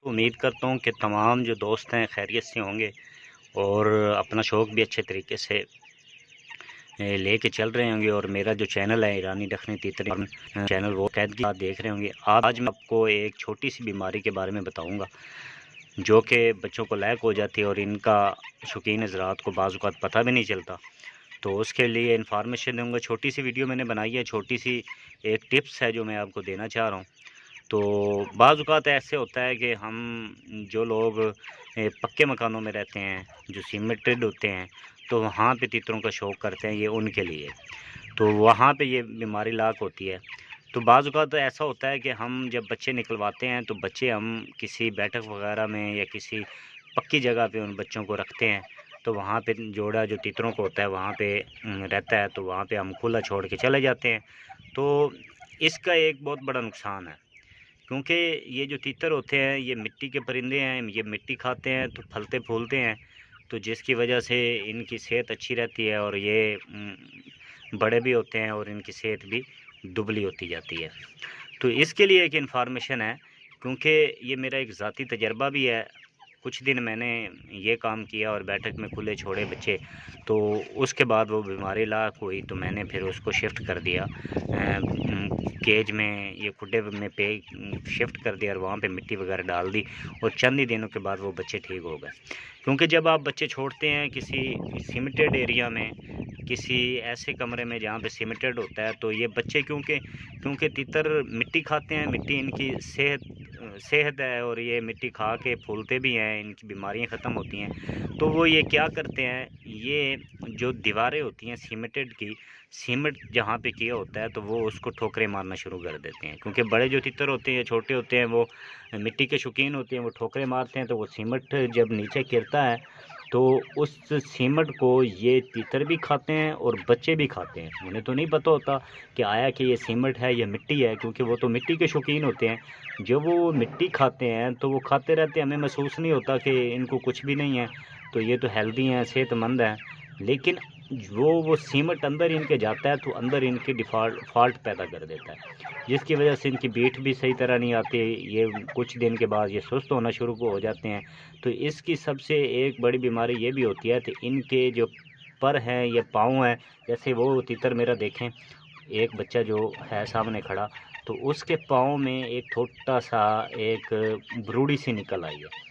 उम्मीद करता हूँ कि तमाम जो दोस्त हैं खैरियत से होंगे और अपना शौक़ भी अच्छे तरीके से लेके चल रहे होंगे। और मेरा जो चैनल है ईरानी दखनी तीतरी चैनल वो कैदगी देख रहे होंगे। आज मैं आपको एक छोटी सी बीमारी के बारे में बताऊंगा जो कि बच्चों को लैक हो जाती है और इनका शौकीन हज़रात को बाज़ औक़ात पता भी नहीं चलता। तो उसके लिए इन्फॉर्मेशन दूँगा। छोटी सी वीडियो मैंने बनाई है, छोटी सी एक टिप्स है जो मैं आपको देना चाह रहा हूँ। तो बाज़ औक़ात ऐसे होता है कि हम जो लोग पक्के मकानों में रहते हैं, जो सीमेंटेड होते हैं, तो वहाँ पे तीतरों का शौक़ करते हैं, ये उनके लिए। तो वहाँ पे ये बीमारी लाक होती है। तो बाज़ औक़ात ऐसा होता है कि हम जब बच्चे निकलवाते हैं तो बच्चे हम किसी बैठक वगैरह में या किसी पक्की जगह पे उन बच्चों को रखते हैं। तो वहाँ पे जोड़ा जो तीतरों को होता है वहाँ पे रहता है, तो वहाँ पे हम खुला छोड़ के चले जाते हैं। तो इसका एक बहुत बड़ा नुकसान है, क्योंकि ये जो तीतर होते हैं ये मिट्टी के परिंदे हैं, ये मिट्टी खाते हैं तो फलते फूलते हैं, तो जिसकी वजह से इनकी सेहत अच्छी रहती है और ये बड़े भी होते हैं और इनकी सेहत भी दुबली होती जाती है। तो इसके लिए एक इन्फॉर्मेशन है, क्योंकि ये मेरा एक ज़ाती तजर्बा भी है। कुछ दिन मैंने ये काम किया और बैठक में खुले छोड़े बच्चे, तो उसके बाद वो बीमारी लाक हुई, तो मैंने फिर उसको शिफ्ट कर दिया केज में, ये खुड्डे में पे शिफ्ट कर दिया और वहाँ पे मिट्टी वगैरह डाल दी और चंद ही दिनों के बाद वो बच्चे ठीक हो गए। क्योंकि जब आप बच्चे छोड़ते हैं किसी सीमेंटेड एरिया में, किसी ऐसे कमरे में जहाँ पे सीमेंटेड होता है, तो ये बच्चे क्योंकि तीतर मिट्टी खाते हैं, मिट्टी इनकी सेहत है और ये मिट्टी खा के फूलते भी हैं, इनकी बीमारियां ख़त्म होती हैं। तो वो ये क्या करते हैं, ये जो दीवारें होती हैं सीमेंटेड की, सीमेंट जहाँ पे किया होता है तो वो उसको ठोकरें मारना शुरू कर देते हैं। क्योंकि बड़े जो तीतर होते हैं, छोटे होते हैं, वो मिट्टी के शौकीन होते हैं, वो ठोकरें मारते हैं, तो वो सीमेंट जब नीचे गिरता है तो उस सीमेंट को ये तीतर भी खाते हैं और बच्चे भी खाते हैं। उन्हें तो नहीं पता होता कि आया कि ये सीमेंट है या मिट्टी है, क्योंकि वो तो मिट्टी के शौकीन होते हैं। जब वो मिट्टी खाते हैं तो वो खाते रहते हैं, हमें महसूस नहीं होता कि इनको कुछ भी नहीं है, तो ये तो हेल्दी हैं, सेहतमंद हैं। लेकिन जो वो सीमेंट अंदर इनके जाता है तो अंदर इनके फॉल्ट पैदा कर देता है, जिसकी वजह से इनकी बीट भी सही तरह नहीं आती। ये कुछ दिन के बाद ये सुस्त होना शुरू हो जाते हैं। तो इसकी सबसे एक बड़ी बीमारी ये भी होती है कि इनके जो पर हैं या पाँव हैं, जैसे वो तीतर मेरा देखें, एक बच्चा जो है सामने खड़ा, तो उसके पाँव में एक छोटा-सा एक ब्रूड़ी सी निकल आई है।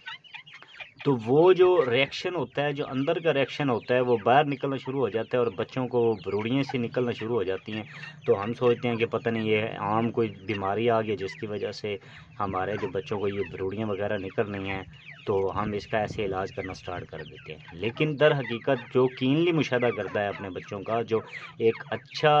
तो वो जो रिएक्शन होता है, जो अंदर का रिएक्शन होता है, वो बाहर निकलना शुरू हो जाता है और बच्चों को ब्रूड़ियाँ सी निकलना शुरू हो जाती हैं। तो हम सोचते हैं कि पता नहीं ये आम कोई बीमारी आ गई जिसकी वजह से हमारे जो बच्चों को ये ब्रूड़ियाँ वगैरह निकल रही हैं, तो हम इसका ऐसे इलाज करना स्टार्ट कर देते हैं। लेकिन दर हकीकत जो कीनली मुशाहदा करता है अपने बच्चों का, जो एक अच्छा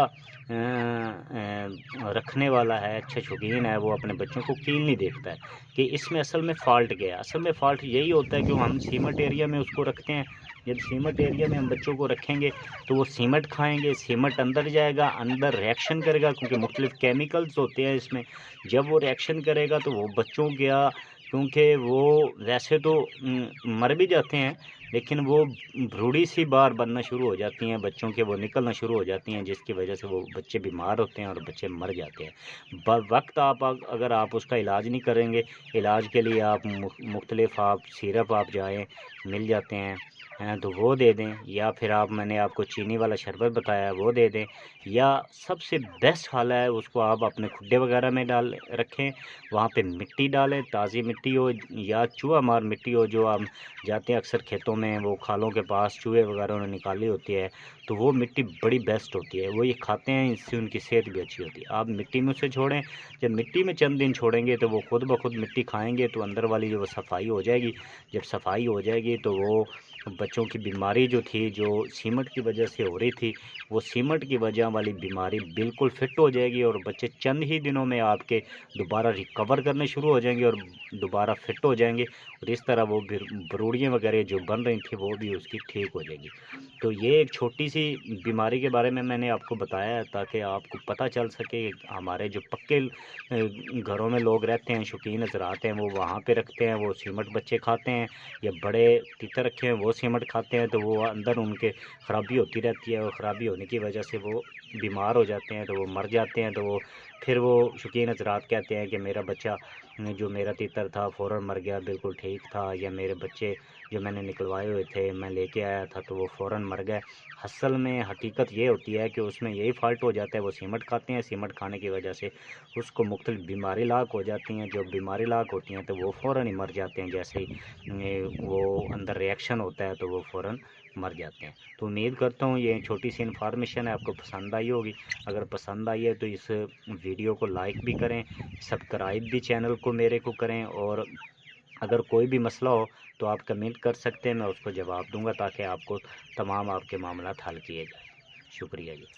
रखने वाला है, अच्छा शौकीन है, वो अपने बच्चों को कीनली देखता है कि इसमें असल में फ़ॉल्ट क्या है। असल में फ़ॉल्ट यही होता है कि हम सीमेंट एरिया में उसको रखते हैं। जब सीमेंट एरिया में हम बच्चों को रखेंगे तो वो सीमेंट खाएँगे, सीमेंट अंदर जाएगा, अंदर रिएक्शन करेगा, क्योंकि मुख्तलिफ़ केमिकल्स होते हैं इसमें। जब वो रिएक्शन करेगा तो वो बच्चों का, क्योंकि वो वैसे तो मर भी जाते हैं, लेकिन वो भ्रूड़ी सी बार बनना शुरू हो जाती हैं बच्चों के, वो निकलना शुरू हो जाती हैं, जिसकी वजह से वो बच्चे बीमार होते हैं और बच्चे मर जाते हैं। वक्त आप अगर आप उसका इलाज नहीं करेंगे, इलाज के लिए आप मुख्तलिफ आप सिरप आप जाएँ, मिल जाते हैं, तो वो दे दें, या फिर आप, मैंने आपको चीनी वाला शरबत बताया वो दे दें, या सबसे बेस्ट हल है उसको आप अपने खुड्डे वगैरह में डाल रखें, वहाँ पे मिट्टी डालें, ताज़ी मिट्टी हो या चूहा मार मिट्टी हो, जो हम जाते हैं अक्सर खेतों में, वो खालों के पास चूहे वगैरह उन्होंने निकाली होती है, तो वो मिट्टी बड़ी बेस्ट होती है, वो ये खाते हैं, इससे उनकी सेहत भी अच्छी होती है। आप मिट्टी में उसे छोड़ें, जब मिट्टी में चंद दिन छोड़ेंगे तो वो खुद ब खुद मिट्टी खाएँगे, तो अंदर वाली जो सफाई हो जाएगी। जब सफाई हो जाएगी तो वो बच्चों की बीमारी जो थी, जो सीमेंट की वजह से हो रही थी, वो सीमेंट की वजह वाली बीमारी बिल्कुल फिट हो जाएगी और बच्चे चंद ही दिनों में आपके दोबारा रिकवर करने शुरू हो जाएंगे और दोबारा फिट हो जाएंगे, और इस तरह वो ब्रूड़ियाँ वगैरह जो बन रही थी वो भी उसकी ठीक हो जाएगी। तो ये एक छोटी सी बीमारी के बारे में मैंने आपको बताया है, ताकि आपको पता चल सके। हमारे जो पक्के घरों में लोग रहते हैं, शौकीन हज़रात हैं, वो वहाँ पे रखते हैं, वो सीमेंट बच्चे खाते हैं, या बड़े तीतर रखे हैं वो सीमेंट खाते हैं, तो वो अंदर उनके ख़राबी होती रहती है, और ख़राबी होने की वजह से वो बीमार हो जाते हैं तो वो मर जाते हैं। तो वो फिर वो शौकीन हज़रात कहते हैं कि मेरा बच्चा जो मेरा तीतर था फ़ौरन मर गया, बिल्कुल ठीक था, या मेरे बच्चे जो मैंने निकलवाए हुए थे मैं लेके आया था तो वो फ़ौरन मर गए। असल में हकीकत ये होती है कि उसमें यही फ़ॉल्ट हो जाता है, वो सीमट खाते हैं, सीमट खाने की वजह से उसको मुख्तलिफ़ बीमारी लाक हो जाती हैं। जो बीमारी लाक होती हैं तो वो फ़ौरन ही मर जाते हैं, जैसे ही वो अंदर रिएक्शन होता है तो वो फ़ौरन मर जाते हैं। तो उम्मीद करता हूँ ये छोटी सी इन्फॉर्मेशन है आपको पसंद आई होगी। अगर पसंद आई है तो इस वीडियो को लाइक भी करें, सब्सक्राइब भी चैनल को मेरे को करें, और अगर कोई भी मसला हो तो आप कमेंट कर सकते हैं, मैं उसको जवाब दूंगा ताकि आपको तमाम आपके मामला हल किए जाए। शुक्रिया जी।